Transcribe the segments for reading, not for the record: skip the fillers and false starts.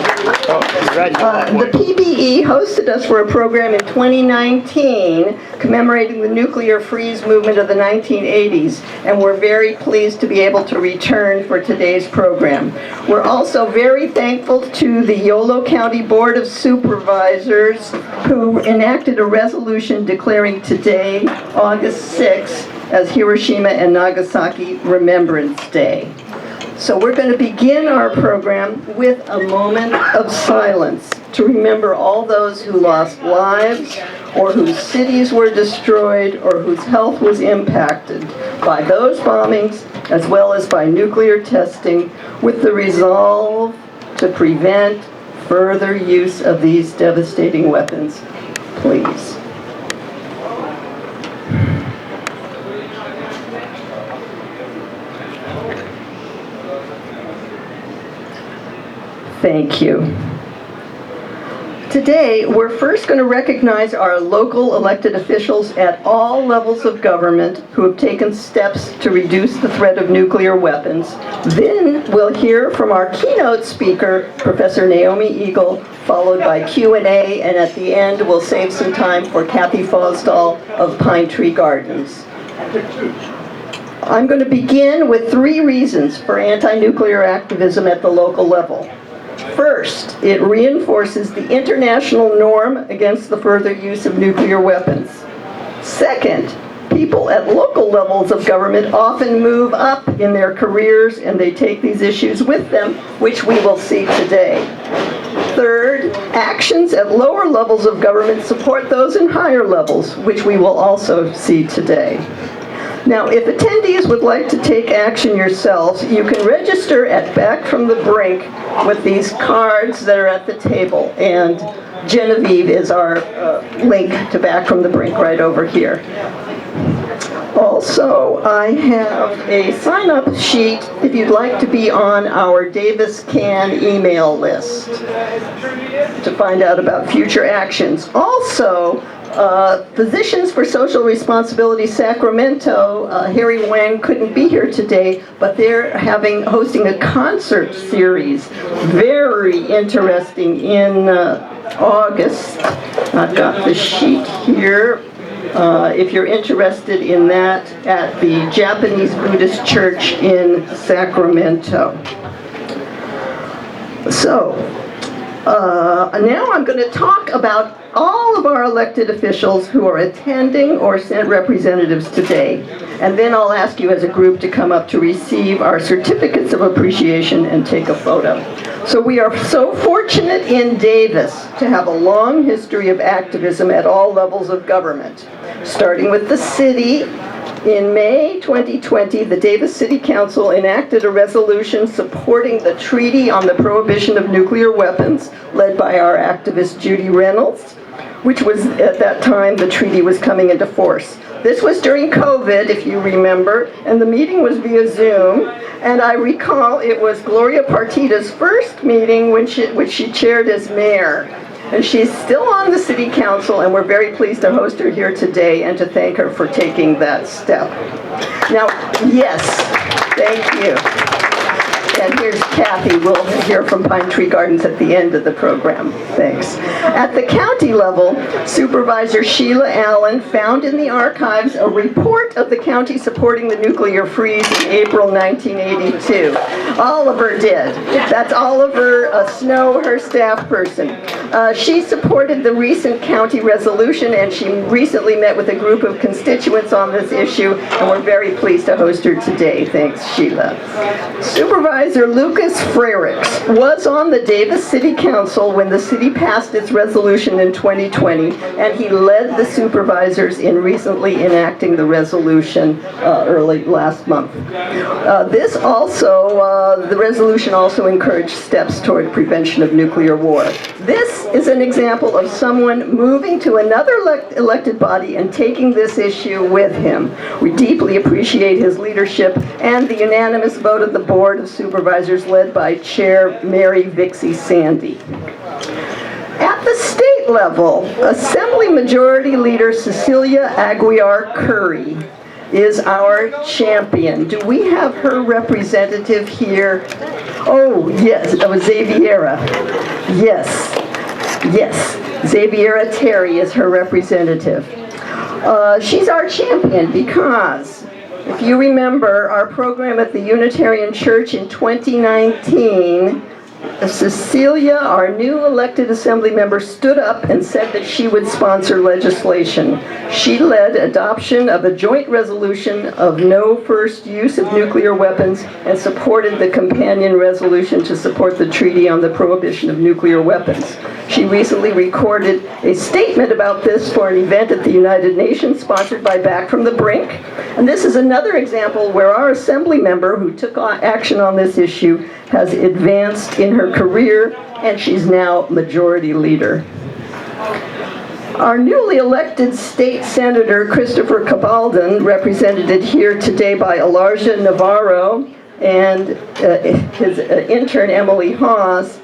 The PBE hosted us for a program in 2019 commemorating the nuclear freeze movement of the 1980s, and we're very pleased to be able to return for today's program. We're also very thankful to the Yolo County Board of Supervisors who enacted a resolution declaring today, August 6th, as Hiroshima and Nagasaki Remembrance Day. So we're going to begin our program with a moment of silence to remember all those who lost lives, or whose cities were destroyed, or whose health was impacted by those bombings, as well as by nuclear testing, with the resolve to prevent further use of these devastating weapons. Please. Thank you. Today, we're first going to recognize our local elected officials at all levels of government who have taken steps to reduce the threat of nuclear weapons. Then we'll hear from our keynote speaker, Professor Naomi Egel, followed by Q&A, and at the end, we'll save some time for Kathy Fosdahl of Pine Tree Gardens. I'm going to begin with 3 reasons for anti-nuclear activism at the local level. First, it reinforces the international norm against the further use of nuclear weapons. Second, people at local levels of government often move up in their careers and they take these issues with them, which we will see today. Third, actions at lower levels of government support those in higher levels, which we will also see today. Now, if attendees would like to take action yourselves, you can register at Back from the Brink with these cards that are at the table. And Genevieve is our link to Back from the Brink right over here. Also, I have a sign-up sheet if you'd like to be on our Davis Can email list to find out about future actions. Also, Physicians for Social Responsibility Sacramento, Harry Wang couldn't be here today, but they're hosting a concert series, very interesting, in August. I've got the sheet here. If you're interested in that, at the Japanese Buddhist Church in Sacramento. So, now I'm going to talk about all of our elected officials who are attending or sent representatives today. And then I'll ask you as a group to come up to receive our certificates of appreciation and take a photo. So we are so fortunate in Davis to have a long history of activism at all levels of government. Starting with the city, in May 2020, the Davis City Council enacted a resolution supporting the Treaty on the Prohibition of Nuclear Weapons, led by our activist Judy Reynolds, which was, at that time, the treaty was coming into force. This was during COVID, if you remember, and the meeting was via Zoom, and I recall it was Gloria Partida's first meeting which she chaired as mayor. And she's still on the city council, and we're very pleased to host her here today and to thank her for taking that step. Now, yes, thank you. And here's Kathy. We'll hear from Pine Tree Gardens at the end of the program. Thanks. At the county level, Supervisor Sheila Allen found in the archives a report of the county supporting the nuclear freeze in April 1982. Oliver did. That's Oliver Snow, her staff person. She supported the recent county resolution, and she recently met with a group of constituents on this issue, and we're very pleased to host her today. Thanks, Sheila. Supervisor Lucas Frerichs was on the Davis City Council when the city passed its resolution in 2020, and he led the supervisors in recently enacting the resolution early last month. The resolution also encouraged steps toward prevention of nuclear war. This is an example of someone moving to another elected body and taking this issue with him. We deeply appreciate his leadership and the unanimous vote of the Board of Supervisors led by Chair Mary Vixie Sandy. At the state level, Assembly Majority Leader Cecilia Aguiar-Curry is our champion. Do we have her representative here? Oh, yes, that was Xavieria. Yes, yes, Xavieria Terry is her representative. She's our champion because, if you remember our program at the Unitarian Church in 2019, Cecilia, our new elected assembly member, stood up and said that she would sponsor legislation. She led adoption of a joint resolution of no first use of nuclear weapons and supported the companion resolution to support the Treaty on the Prohibition of Nuclear Weapons. She recently recorded a statement about this for an event at the United Nations sponsored by Back from the Brink. And this is another example where our assembly member who took action on this issue has advanced in her career, and she's now majority leader. Our newly elected state senator, Christopher Cabaldon, represented here today by Elijah Navarro and his intern, Emily Hawes.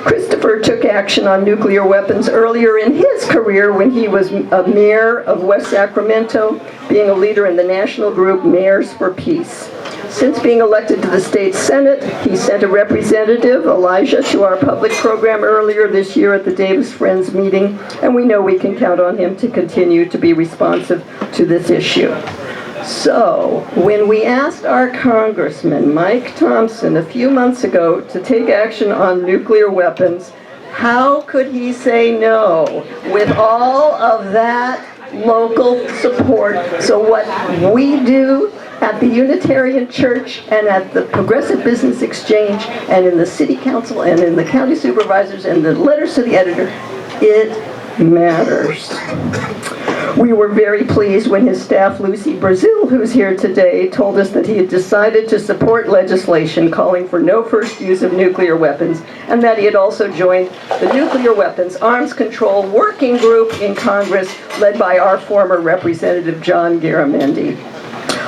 Christopher took action on nuclear weapons earlier in his career when he was a mayor of West Sacramento, being a leader in the national group Mayors for Peace. Since being elected to the state senate, he sent a representative, Elijah, to our public program earlier this year at the Davis Friends meeting, and we know we can count on him to continue to be responsive to this issue. So, when we asked our Congressman, Mike Thompson, a few months ago to take action on nuclear weapons, how could he say no with all of that local support? So what we do at the Unitarian Church and at the Progressive Business Exchange and in the City Council and in the County Supervisors and the letters to the editor, it matters. We were very pleased when his staff, Lucy Brazil, who's here today, told us that he had decided to support legislation calling for no first use of nuclear weapons, and that he had also joined the Nuclear Weapons Arms Control Working Group in Congress, led by our former Representative John Garamendi.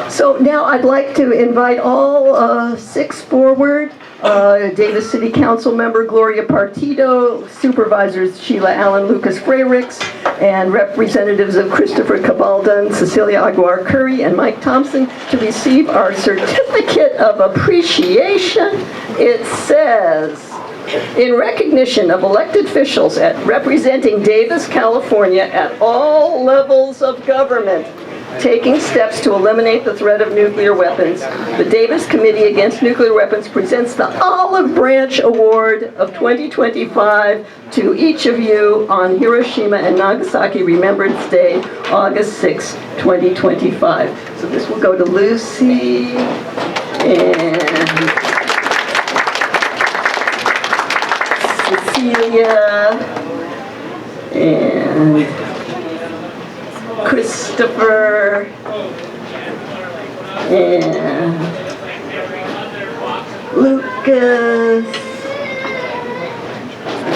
So now I'd like to invite all 6 forward. Davis City Council member Gloria Partida, Supervisors Sheila, Allen, Lucas, Frerichs, and representatives of Christopher Cabaldon, Cecilia, Aguiar-Curry, and Mike Thompson to receive our certificate of appreciation. It says, in recognition of elected officials representing Davis, California at all levels of government, taking steps to eliminate the threat of nuclear weapons, the Davis Committee Against Nuclear Weapons presents the Olive Branch Award of 2025 to each of you on Hiroshima and Nagasaki Remembrance Day, August 6, 2025. So this will go to Lucy and Cecilia and Christopher and Lucas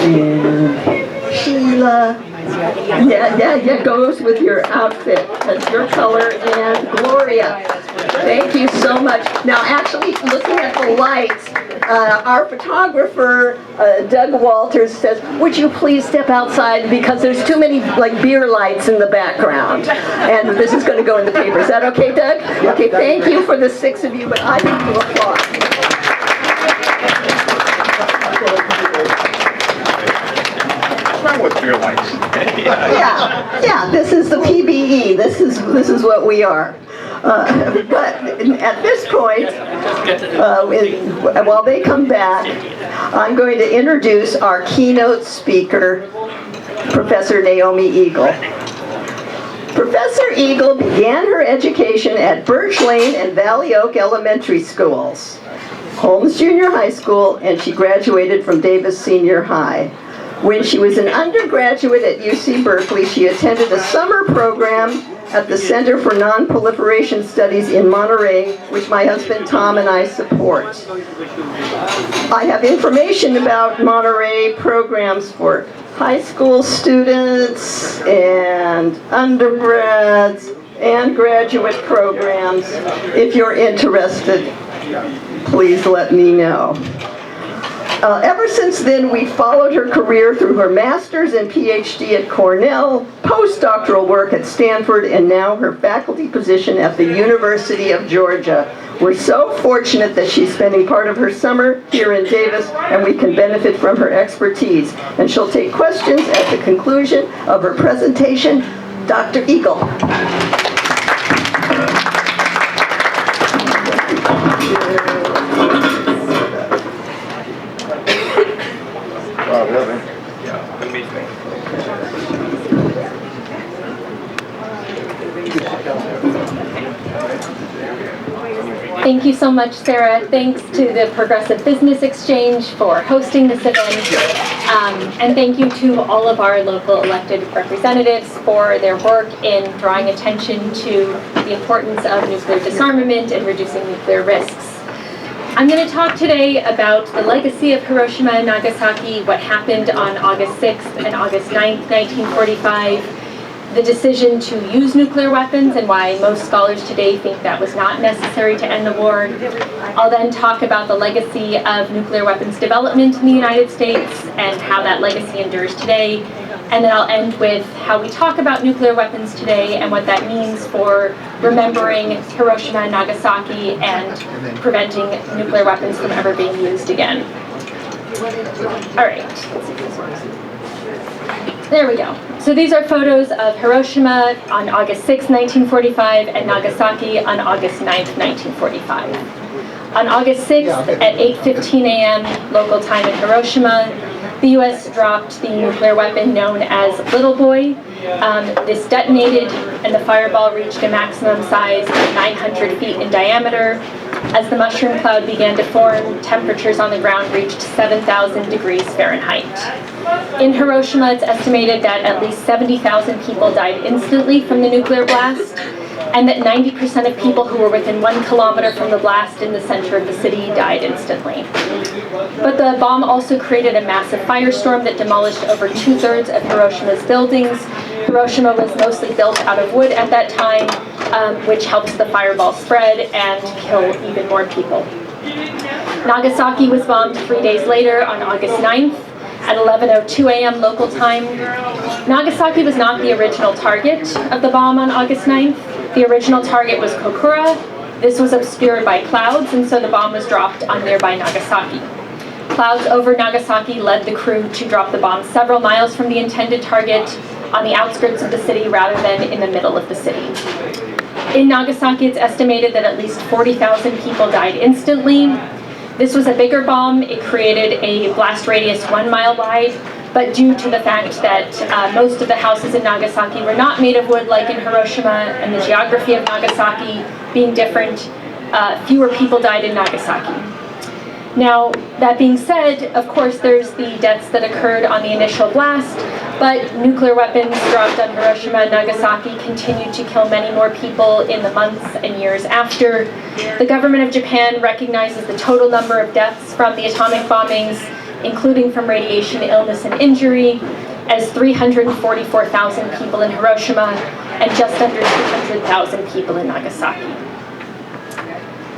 and Sheila. Yeah, goes with your outfit. That's your color. And Gloria. Thank you so much. Now, actually, looking at the lights, our photographer, Doug Walters, says, would you please step outside because there's too many beer lights in the background. And this is going to go in the paper. Is that okay, Doug? Okay, thank you for the 6 of you, but I need to applaud. With beer lights. Yeah, this is the PBE. This is what we are. But at this point, while they come back, I'm going to introduce our keynote speaker, Professor Naomi Egel. Professor Egel began her education at Birch Lane and Valley Oak Elementary Schools, Holmes Junior High School, and she graduated from Davis Senior High. When she was an undergraduate at UC Berkeley, she attended a summer program at the Center for Non-Proliferation Studies in Monterey, which my husband Tom and I support. I have information about Monterey programs for high school students and undergrads and graduate programs. If you're interested, please let me know. Ever since then, we followed her career through her master's and PhD at Cornell, postdoctoral work at Stanford, and now her faculty position at the University of Georgia. We're so fortunate that she's spending part of her summer here in Davis, and we can benefit from her expertise. And she'll take questions at the conclusion of her presentation. Dr. Egel. Thank you so much, Sarah. Thanks to the Progressive Business Exchange for hosting this event. And thank you to all of our local elected representatives for their work in drawing attention to the importance of nuclear disarmament and reducing nuclear risks. I'm going to talk today about the legacy of Hiroshima and Nagasaki, what happened on August 6th and August 9th, 1945, the decision to use nuclear weapons and why most scholars today think that was not necessary to end the war. I'll then talk about the legacy of nuclear weapons development in the United States and how that legacy endures today. And then I'll end with how we talk about nuclear weapons today and what that means for remembering Hiroshima and Nagasaki and preventing nuclear weapons from ever being used again. All right. There we go. So these are photos of Hiroshima on August 6, 1945, and Nagasaki on August 9, 1945. On August 6th at 8:15 a.m. local time in Hiroshima, the U.S. dropped the nuclear weapon known as Little Boy. This detonated, and the fireball reached a maximum size of 900 feet in diameter. As the mushroom cloud began to form, temperatures on the ground reached 7,000 degrees Fahrenheit. In Hiroshima, it's estimated that at least 70,000 people died instantly from the nuclear blast, and that 90% of people who were within 1 kilometer from the blast in the center of the city died instantly. But the bomb also created a massive firestorm that demolished over 2/3 of Hiroshima's buildings. Hiroshima was mostly built out of wood at that time, which helps the fireball spread and kill even more people. Nagasaki was bombed 3 days later on August 9th at 11:02 a.m. local time. Nagasaki was not the original target of the bomb on August 9th. The original target was Kokura. This was obscured by clouds, and so the bomb was dropped on nearby Nagasaki. Clouds over Nagasaki led the crew to drop the bomb several miles from the intended target on the outskirts of the city rather than in the middle of the city. In Nagasaki, it's estimated that at least 40,000 people died instantly. This was a bigger bomb. It created a blast radius 1 mile wide, but due to the fact that most of the houses in Nagasaki were not made of wood like in Hiroshima, and the geography of Nagasaki being different, fewer people died in Nagasaki. Now, that being said, of course, there's the deaths that occurred on the initial blast, but nuclear weapons dropped on Hiroshima and Nagasaki continued to kill many more people in the months and years after. The government of Japan recognizes the total number of deaths from the atomic bombings, including from radiation illness and injury, as 344,000 people in Hiroshima and just under 200,000 people in Nagasaki.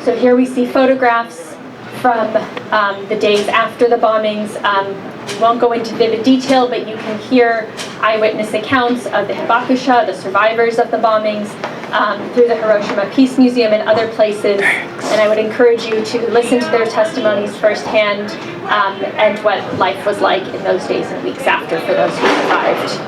So here we see photographs from the days after the bombings. We won't go into vivid detail, but you can hear eyewitness accounts of the hibakusha, the survivors of the bombings, through the Hiroshima Peace Museum and other places. And I would encourage you to listen to their testimonies firsthand and what life was like in those days and weeks after for those who survived.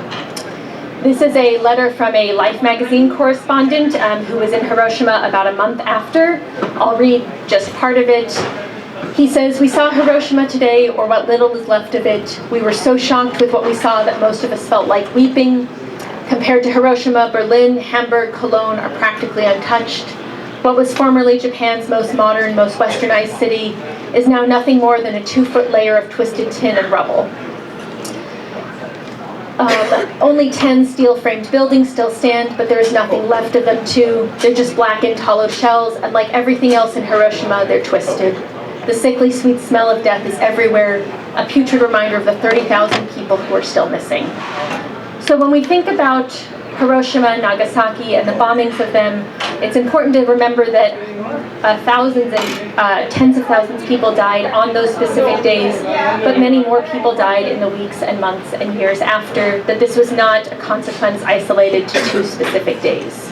This is a letter from a Life magazine correspondent who was in Hiroshima about a month after. I'll read just part of it. He says, "We saw Hiroshima today, or what little is left of it. We were so shocked with what we saw that most of us felt like weeping. Compared to Hiroshima, Berlin, Hamburg, Cologne are practically untouched. What was formerly Japan's most modern, most westernized city is now nothing more than a 2-foot layer of twisted tin and rubble. Only 10 steel-framed buildings still stand, but there is nothing left of them too. They're just blackened, hollow shells, and like everything else in Hiroshima, they're twisted. The sickly sweet smell of death is everywhere, a putrid reminder of the 30,000 people who are still missing." So when we think about Hiroshima and Nagasaki and the bombings of them, It's important to remember that thousands and tens of thousands of people died on those specific days, but many more people died in the weeks and months and years after, that this was not a consequence isolated to 2 specific days.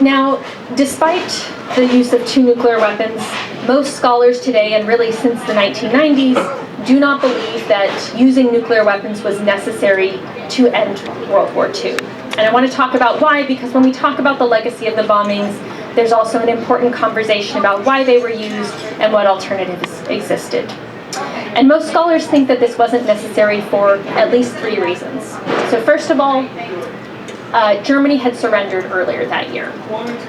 Now, despite the use of 2 nuclear weapons, most scholars today, and really since the 1990s, do not believe that using nuclear weapons was necessary to end World War II. And I want to talk about why, because when we talk about the legacy of the bombings, there's also an important conversation about why they were used and what alternatives existed. And most scholars think that this wasn't necessary for at least 3 reasons. So first of all, Germany had surrendered earlier that year.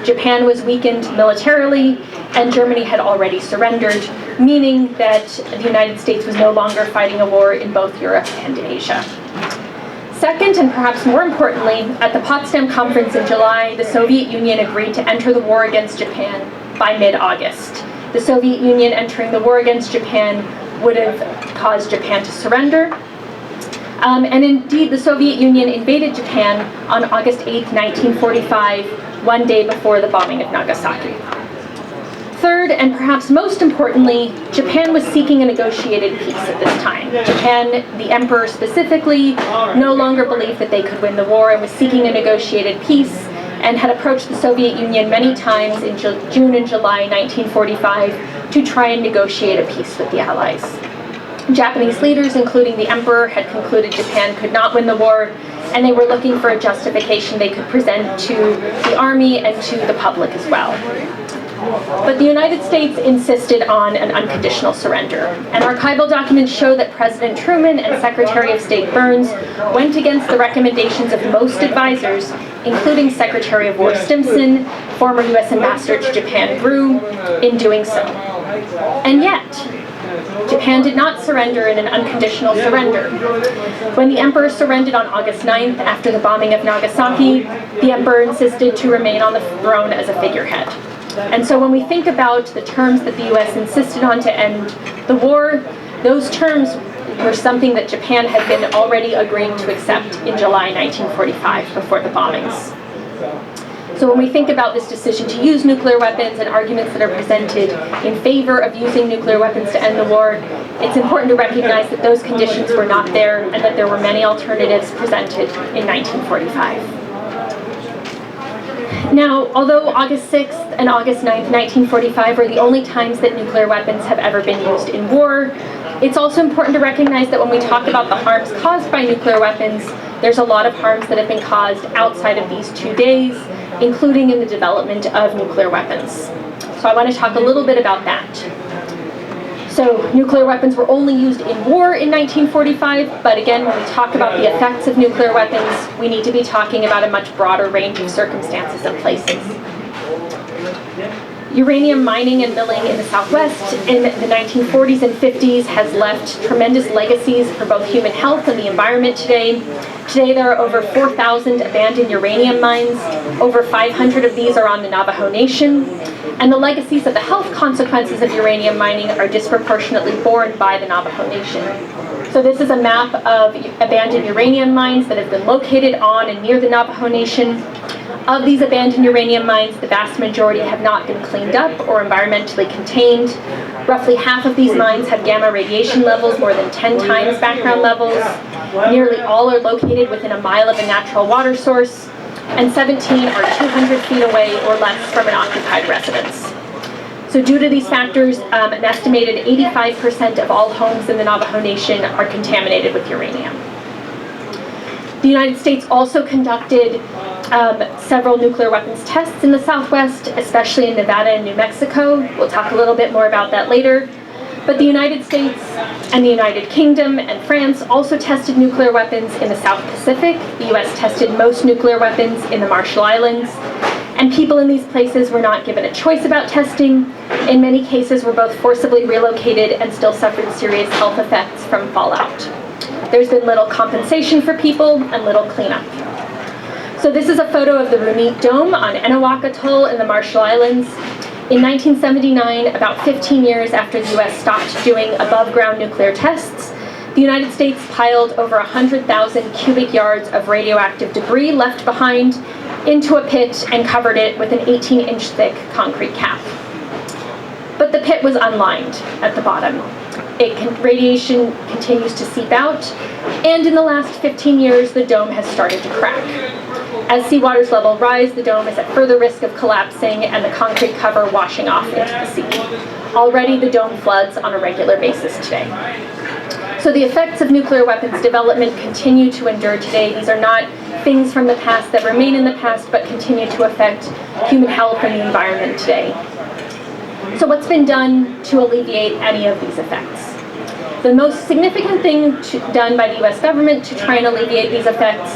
Japan was weakened militarily, and Germany had already surrendered, meaning that the United States was no longer fighting a war in both Europe and Asia. Second, and perhaps more importantly, at the Potsdam Conference in July, the Soviet Union agreed to enter the war against Japan by mid-August. The Soviet Union entering the war against Japan would have caused Japan to surrender. And indeed, the Soviet Union invaded Japan on August 8, 1945, one day before the bombing of Nagasaki. Third, and perhaps most importantly, Japan was seeking a negotiated peace at this time. Japan, the emperor specifically, no longer believed that they could win the war and was seeking a negotiated peace, and had approached the Soviet Union many times in June and July 1945 to try and negotiate a peace with the Allies. Japanese leaders, including the emperor, had concluded Japan could not win the war, and they were looking for a justification they could present to the army and to the public as well. But the United States insisted on an unconditional surrender, and archival documents show that President Truman and Secretary of State Burns went against the recommendations of most advisors, including Secretary of War Stimson, former U.S. Ambassador to Japan Grew, in doing so. And yet, Japan did not surrender in an unconditional surrender. When the emperor surrendered on August 9th after the bombing of Nagasaki, the emperor insisted to remain on the throne as a figurehead. And so when we think about the terms that the U.S. insisted on to end the war, those terms were something that Japan had been already agreeing to accept in July 1945 before the bombings. So when we think about this decision to use nuclear weapons and arguments that are presented in favor of using nuclear weapons to end the war, it's important to recognize that those conditions were not there and that there were many alternatives presented in 1945. Now, although August 6th and August 9th, 1945 were the only times that nuclear weapons have ever been used in war, it's also important to recognize that when we talk about the harms caused by nuclear weapons, there's a lot of harms that have been caused outside of these 2 days, including in the development of nuclear weapons. So I want to talk a little bit about that. So nuclear weapons were only used in war in 1945, but again, when we talk about the effects of nuclear weapons, we need to be talking about a much broader range of circumstances and places. Uranium mining and milling in the Southwest in the 1940s and 50s has left tremendous legacies for both human health and the environment today. Today there are over 4,000 abandoned uranium mines. Over 500 of these are on the Navajo Nation. And the legacies of the health consequences of uranium mining are disproportionately borne by the Navajo Nation. So this is a map of abandoned uranium mines that have been located on and near the Navajo Nation. Of these abandoned uranium mines, the vast majority have not been cleaned up or environmentally contained. Roughly half of these mines have gamma radiation levels more than 10 times background levels. Nearly all are located within a mile of a natural water source, and 17 are 200 feet away or less from an occupied residence. So due to these factors, an estimated 85% of all homes in the Navajo Nation are contaminated with uranium. The United States also conducted several nuclear weapons tests in the Southwest, especially in Nevada and New Mexico. We'll talk a little bit more about that later. But the United States and the United Kingdom and France also tested nuclear weapons in the South Pacific. The US tested most nuclear weapons in the Marshall Islands. And people in these places were not given a choice about testing. In many cases, were both forcibly relocated and still suffered serious health effects from fallout. There's been little compensation for people and little cleanup. So this is a photo of the Runit Dome on Enoch Atoll in the Marshall Islands. In 1979, about 15 years after the US stopped doing above-ground nuclear tests, the United States piled over 100,000 cubic yards of radioactive debris left behind into a pit and covered it with an 18-inch thick concrete cap. But the pit was unlined at the bottom. Radiation continues to seep out, and in the last 15 years, the dome has started to crack. As seawater's level rise, the dome is at further risk of collapsing and the concrete cover washing off into the sea. Already, the dome floods on a regular basis today. So the effects of nuclear weapons development continue to endure today. These are not things from the past that remain in the past, but continue to affect human health and the environment today. So what's been done to alleviate any of these effects? The most significant thing done by the US government to try and alleviate these effects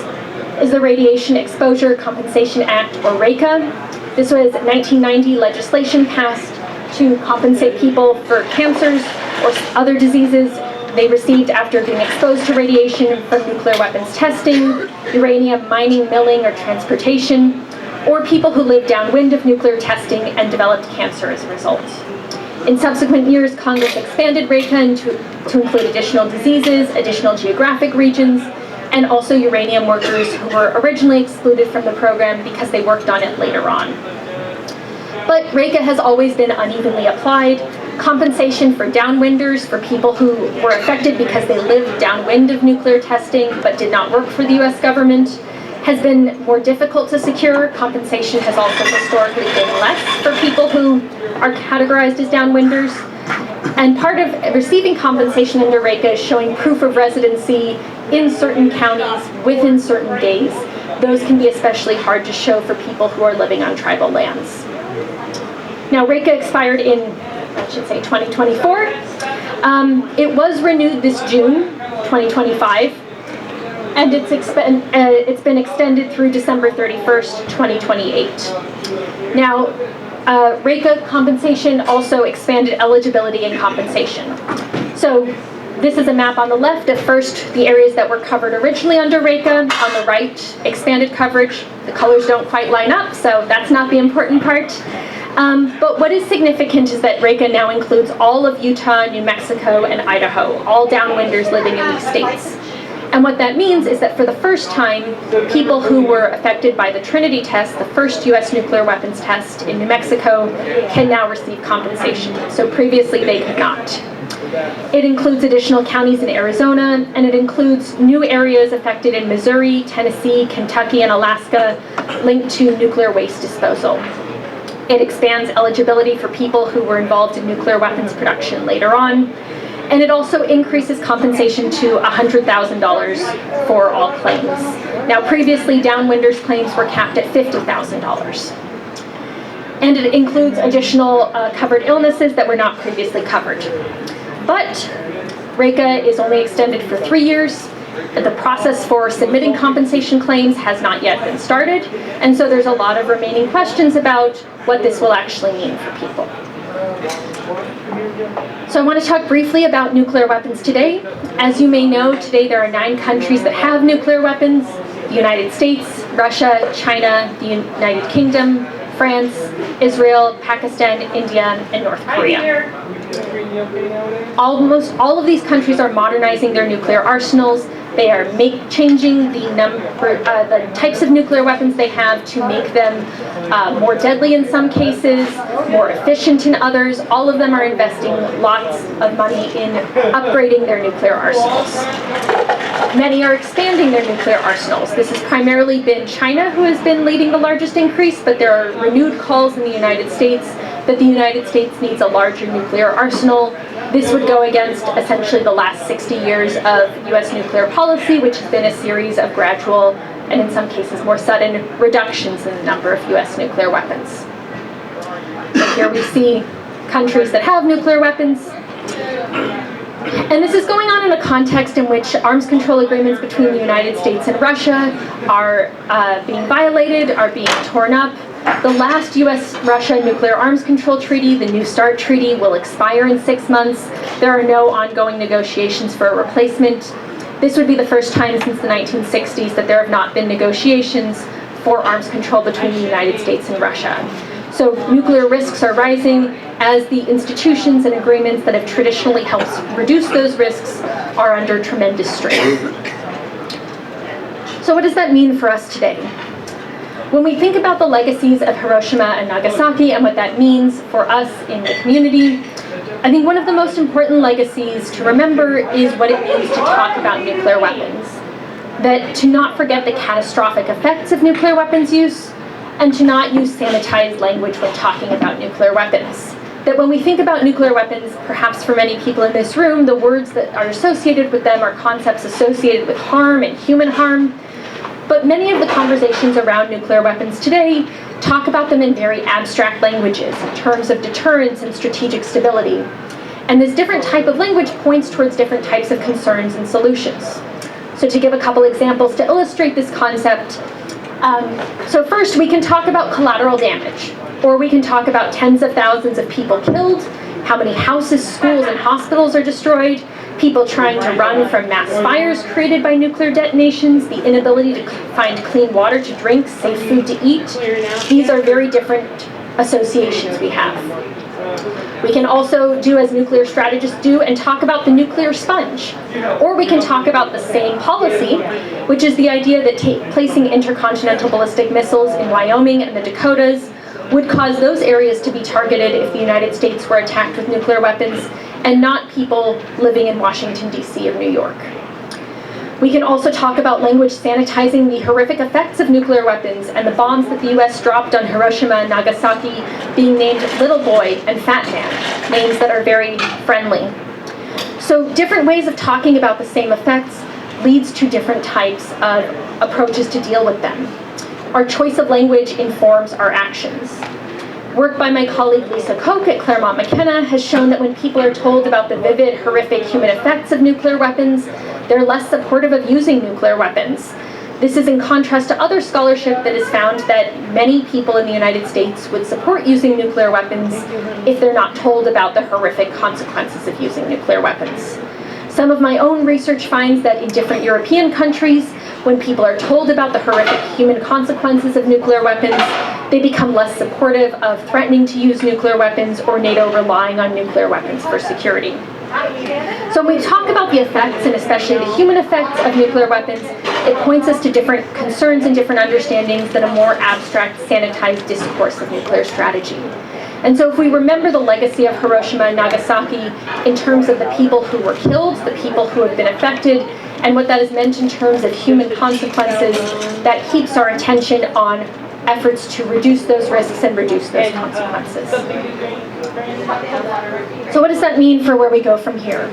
is the Radiation Exposure Compensation Act, or RECA. This was 1990 legislation passed to compensate people for cancers or other diseases they received after being exposed to radiation from nuclear weapons testing, uranium mining, milling, or transportation, or people who lived downwind of nuclear testing and developed cancer as a result. In subsequent years, Congress expanded RECA to include additional diseases, additional geographic regions, and also uranium workers who were originally excluded from the program because they worked on it later on. But RECA has always been unevenly applied. Compensation for downwinders, for people who were affected because they lived downwind of nuclear testing but did not work for the US government, has been more difficult to secure. Compensation has also historically been less for people who are categorized as downwinders. And part of receiving compensation under RECA is showing proof of residency in certain counties within certain days. Those can be especially hard to show for people who are living on tribal lands. Now, RECA expired in, 2024. It was renewed this June, 2025. And it's been extended through December 31st, 2028. Now, RECA compensation also expanded eligibility and compensation. So this is a map on the left of first the areas that were covered originally under RECA. On the right, expanded coverage. The colors don't quite line up, so that's not the important part. But what is significant is that RECA now includes all of Utah, New Mexico, and Idaho, all downwinders living in these states. And what that means is that for the first time, people who were affected by the Trinity test, the first US nuclear weapons test in New Mexico, can now receive compensation. So previously they could not. It includes additional counties in Arizona, and it includes new areas affected in Missouri, Tennessee, Kentucky, and Alaska linked to nuclear waste disposal. It expands eligibility for people who were involved in nuclear weapons production later on. And it also increases compensation to $100,000 for all claims. Now, previously, downwinders claims were capped at $50,000. And it includes additional covered illnesses that were not previously covered. But RECA is only extended for 3 years. The process for submitting compensation claims has not yet been started. And so there's a lot of remaining questions about what this will actually mean for people. So I want to talk briefly about nuclear weapons today. As you may know, today there are 9 countries that have nuclear weapons: the United States, Russia, China, the United Kingdom, France, Israel, Pakistan, India, and North Korea. Almost all of these countries are modernizing their nuclear arsenals. They are changing the types of nuclear weapons they have to make them more deadly in some cases, more efficient in others. All of them are investing lots of money in upgrading their nuclear arsenals. Many are expanding their nuclear arsenals. This has primarily been China who has been leading the largest increase, but there are renewed calls in the United States that the United States needs a larger nuclear arsenal. This would go against essentially the last 60 years of US nuclear policy, which has been a series of gradual and in some cases more sudden reductions in the number of US nuclear weapons. So here we see countries that have nuclear weapons. And this is going on in a context in which arms control agreements between the United States and Russia are being violated, are being torn up. The last US-Russia nuclear arms control treaty, the New START treaty, will expire in 6 months. There are no ongoing negotiations for a replacement. This would be the first time since the 1960s that there have not been negotiations for arms control between the United States and Russia. So nuclear risks are rising as the institutions and agreements that have traditionally helped reduce those risks are under tremendous strain. So what does that mean for us today? When we think about the legacies of Hiroshima and Nagasaki and what that means for us in the community, I think one of the most important legacies to remember is what it means to talk about nuclear weapons. That to not forget the catastrophic effects of nuclear weapons use, and to not use sanitized language when talking about nuclear weapons. That when we think about nuclear weapons, perhaps for many people in this room, the words that are associated with them are concepts associated with harm and human harm. But many of the conversations around nuclear weapons today talk about them in very abstract languages, in terms of deterrence and strategic stability. And this different type of language points towards different types of concerns and solutions. So to give a couple examples to illustrate this concept, so first we can talk about collateral damage, or we can talk about tens of thousands of people killed, how many houses, schools, and hospitals are destroyed, people trying to run from mass fires created by nuclear detonations, the inability to find clean water to drink, safe food to eat. These are very different associations we have. We can also do as nuclear strategists do and talk about the nuclear sponge. Or we can talk about the same policy, which is the idea that placing intercontinental ballistic missiles in Wyoming and the Dakotas would cause those areas to be targeted if the United States were attacked with nuclear weapons, and not people living in Washington, D.C. or New York. We can also talk about language sanitizing the horrific effects of nuclear weapons and the bombs that the US dropped on Hiroshima and Nagasaki being named Little Boy and Fat Man, names that are very friendly. So different ways of talking about the same effects leads to different types of approaches to deal with them. Our choice of language informs our actions. Work by my colleague Lisa Koch at Claremont McKenna has shown that when people are told about the vivid, horrific human effects of nuclear weapons, they're less supportive of using nuclear weapons. This is in contrast to other scholarship that has found that many people in the United States would support using nuclear weapons if they're not told about the horrific consequences of using nuclear weapons. Some of my own research finds that in different European countries, when people are told about the horrific human consequences of nuclear weapons, they become less supportive of threatening to use nuclear weapons or NATO relying on nuclear weapons for security. So when we talk about the effects, and especially the human effects of nuclear weapons, it points us to different concerns and different understandings than a more abstract, sanitized discourse of nuclear strategy. And so if we remember the legacy of Hiroshima and Nagasaki in terms of the people who were killed, the people who have been affected, and what that has meant in terms of human consequences, that keeps our attention on efforts to reduce those risks and reduce those consequences. So what does that mean for where we go from here?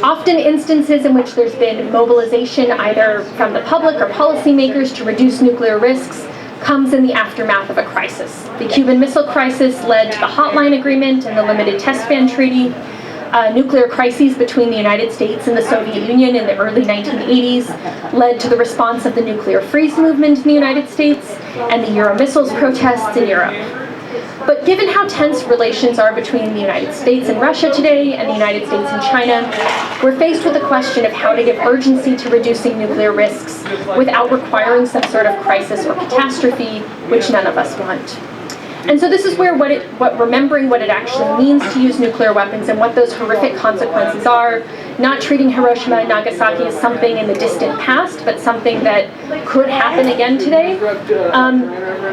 Often instances in which there's been mobilization either from the public or policymakers to reduce nuclear risks comes in the aftermath of a crisis. The Cuban Missile Crisis led to the Hotline Agreement and the Limited Test Ban Treaty. Nuclear crises between the United States and the Soviet Union in the early 1980s led to the response of the nuclear freeze movement in the United States and the Euromissiles protests in Europe. But given how tense relations are between the United States and Russia today and the United States and China, we're faced with the question of how to give urgency to reducing nuclear risks without requiring some sort of crisis or catastrophe, which none of us want. And so this is where remembering what it actually means to use nuclear weapons and what those horrific consequences are, not treating Hiroshima and Nagasaki as something in the distant past, but something that could happen again today,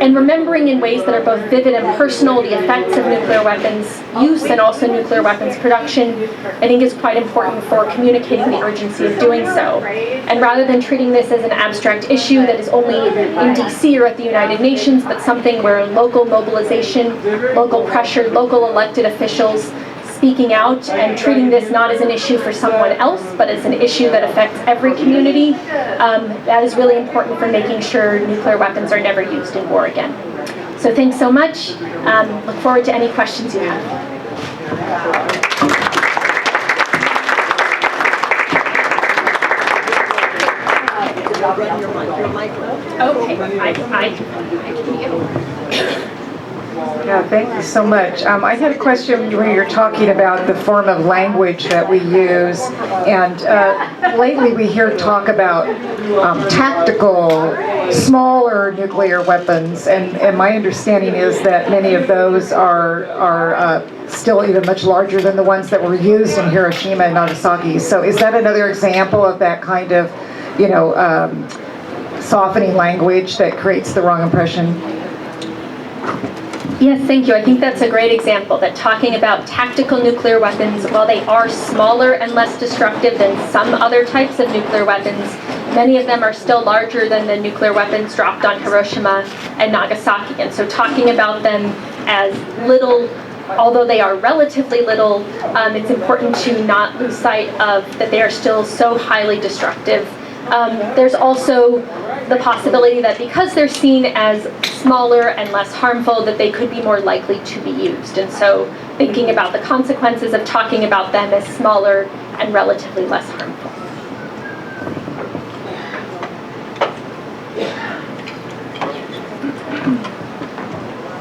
and remembering in ways that are both vivid and personal the effects of nuclear weapons use and also nuclear weapons production, I think is quite important for communicating the urgency of doing so. And rather than treating this as an abstract issue that is only in DC or at the United Nations, but something where local mobilization, local pressure, local elected officials speaking out and treating this not as an issue for someone else, but as an issue that affects every community, that is really important for making sure nuclear weapons are never used in war again. So thanks so much. Look forward to any questions you have. Okay, I can. Yeah, thank you so much. I had a question where you're talking about the form of language that we use, and lately we hear talk about tactical, smaller nuclear weapons, and my understanding is that many of those are still even much larger than the ones that were used in Hiroshima and Nagasaki. So is that another example of that kind of, softening language that creates the wrong impression? Yes, thank you. I think that's a great example, that talking about tactical nuclear weapons, while they are smaller and less destructive than some other types of nuclear weapons, many of them are still larger than the nuclear weapons dropped on Hiroshima and Nagasaki. And so talking about them as little, although they are relatively little, it's important to not lose sight of that they are still so highly destructive. There's also the possibility that because they're seen as smaller and less harmful, that they could be more likely to be used. And so thinking about the consequences of talking about them as smaller and relatively less harmful.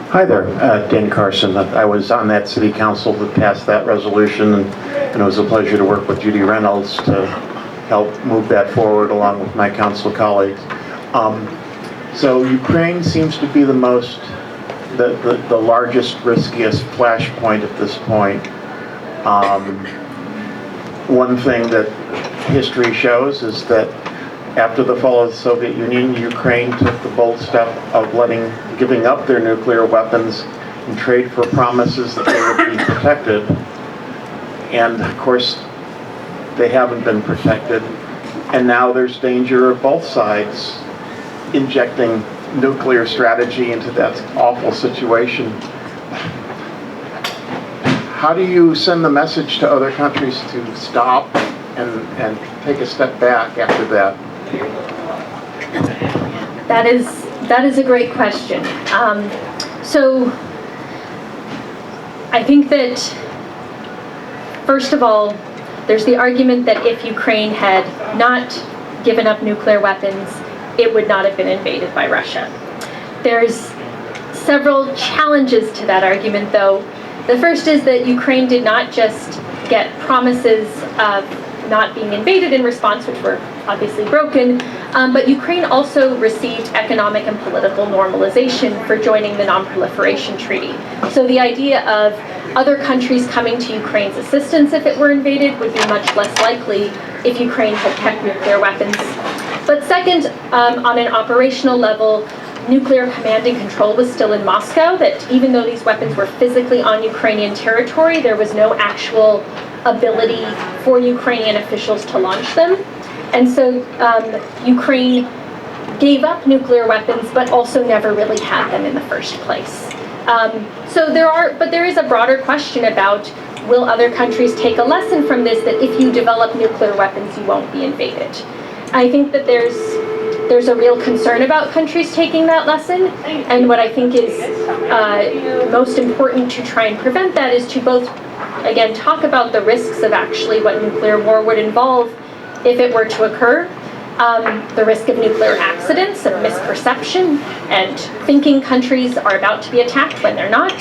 Hi there, Dan Carson. I was on that city council that passed that resolution, and it was a pleasure to work with Judy Reynolds to help move that forward along with my council colleagues. So Ukraine seems to be the largest, riskiest flashpoint at this point. One thing that history shows is that after the fall of the Soviet Union, Ukraine took the bold step of giving up their nuclear weapons in trade for promises that they would be protected. And of course, they haven't been protected. And now there's danger of both sides injecting nuclear strategy into that awful situation. How do you send the message to other countries to stop and take a step back after that? That is a great question. So I think that, first of all, there's the argument that if Ukraine had not given up nuclear weapons, it would not have been invaded by Russia. There's several challenges to that argument, though. The first is that Ukraine did not just get promises of not being invaded in response, which were obviously broken, but Ukraine also received economic and political normalization for joining the Non-Proliferation Treaty. So the idea of other countries coming to Ukraine's assistance if it were invaded would be much less likely if Ukraine had kept nuclear weapons. But second, on an operational level, nuclear command and control was still in Moscow, that even though these weapons were physically on Ukrainian territory, there was no actual ability for Ukrainian officials to launch them. And so Ukraine gave up nuclear weapons, but also never really had them in the first place. So there is a broader question about, will other countries take a lesson from this, that if you develop nuclear weapons, you won't be invaded? I think that there's a real concern about countries taking that lesson, and what I think is most important to try and prevent that is to both, again, talk about the risks of actually what nuclear war would involve if it were to occur, the risk of nuclear accidents and misperception and thinking countries are about to be attacked when they're not,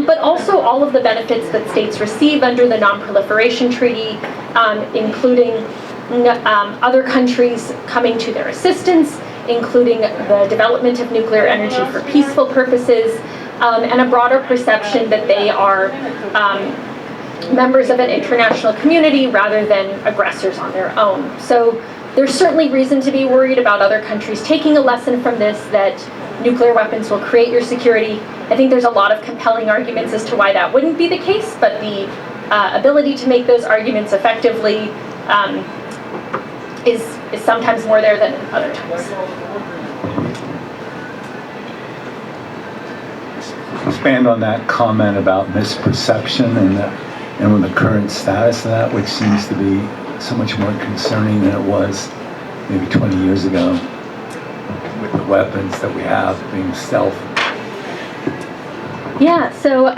but also all of the benefits that states receive under the Non-Proliferation Treaty, including other countries coming to their assistance, including the development of nuclear energy for peaceful purposes, and a broader perception that they are members of an international community rather than aggressors on their own. So there's certainly reason to be worried about other countries taking a lesson from this, that nuclear weapons will create your security. I think there's a lot of compelling arguments as to why that wouldn't be the case, but the ability to make those arguments effectively is sometimes more there than other times. Expand on that comment about misperception and with the current status of that, which seems to be so much more concerning than it was maybe 20 years ago with the weapons that we have being stealth. Yeah, so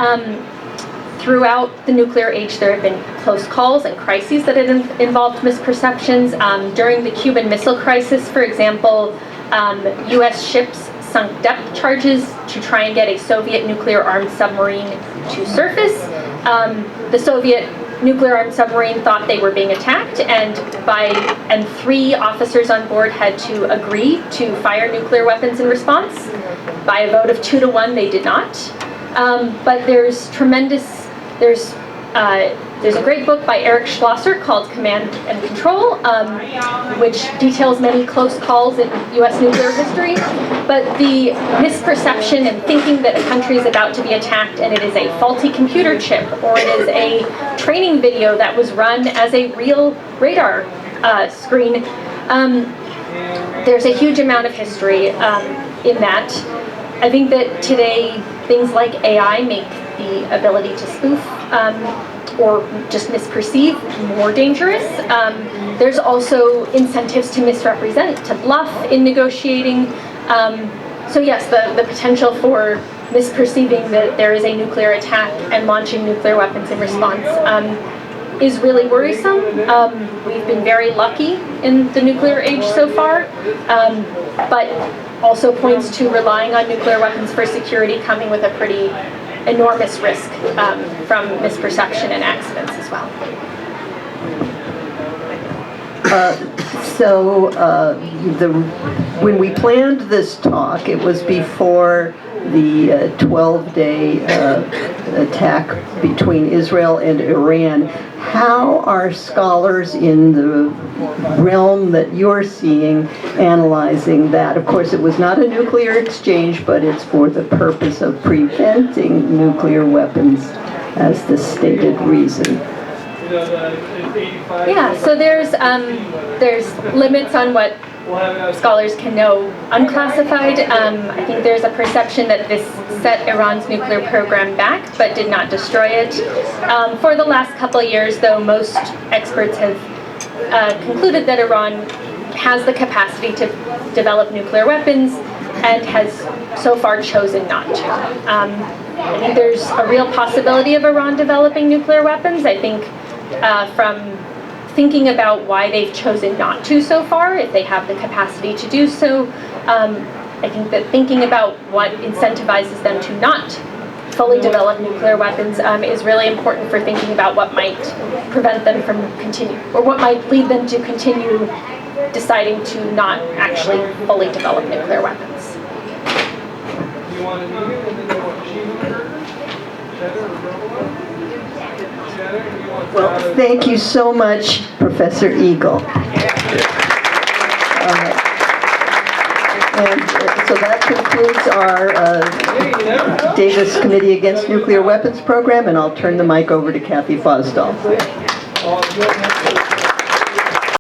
throughout the nuclear age, there have been close calls and crises that have involved misperceptions. During the Cuban Missile Crisis, for example, U.S. ships sunk depth charges to try and get a Soviet nuclear-armed submarine to surface. The Soviet nuclear-armed submarine thought they were being attacked, and 3 officers on board had to agree to fire nuclear weapons in response. By a vote of 2-1, they did not. But there's There's a great book by Eric Schlosser called Command and Control, which details many close calls in U.S. nuclear history. But the misperception and thinking that a country is about to be attacked and it is a faulty computer chip, or it is a training video that was run as a real radar screen, there's a huge amount of history in that. I think that today things like AI make the ability to spoof or just misperceive more dangerous. There's also incentives to misrepresent, to bluff in negotiating. So yes, the potential for misperceiving that there is a nuclear attack and launching nuclear weapons in response is really worrisome. We've been very lucky in the nuclear age so far, but also points to relying on nuclear weapons for security coming with a pretty enormous risk from misperception and accidents as well. When we planned this talk, it was before the 12-day attack between Israel and Iran. How are scholars in the realm that you're seeing analyzing that? Of course, it was not a nuclear exchange, but it's for the purpose of preventing nuclear weapons as the stated reason. Yeah, so there's limits on what scholars can know unclassified. I think there's a perception that this set Iran's nuclear program back, but did not destroy it. For the last couple of years, though, most experts have concluded that Iran has the capacity to develop nuclear weapons and has so far chosen not to. I think there's a real possibility of Iran developing nuclear weapons. I think from thinking about why they've chosen not to so far, if they have the capacity to do so, I think that thinking about what incentivizes them to not fully develop nuclear weapons is really important for thinking about what might prevent them from or what might lead them to continue deciding to not actually fully develop nuclear weapons. Well, thank you so much, Professor Egel. And so that concludes our Davis Committee Against Nuclear Weapons program, and I'll turn the mic over to Kathy Fosdahl.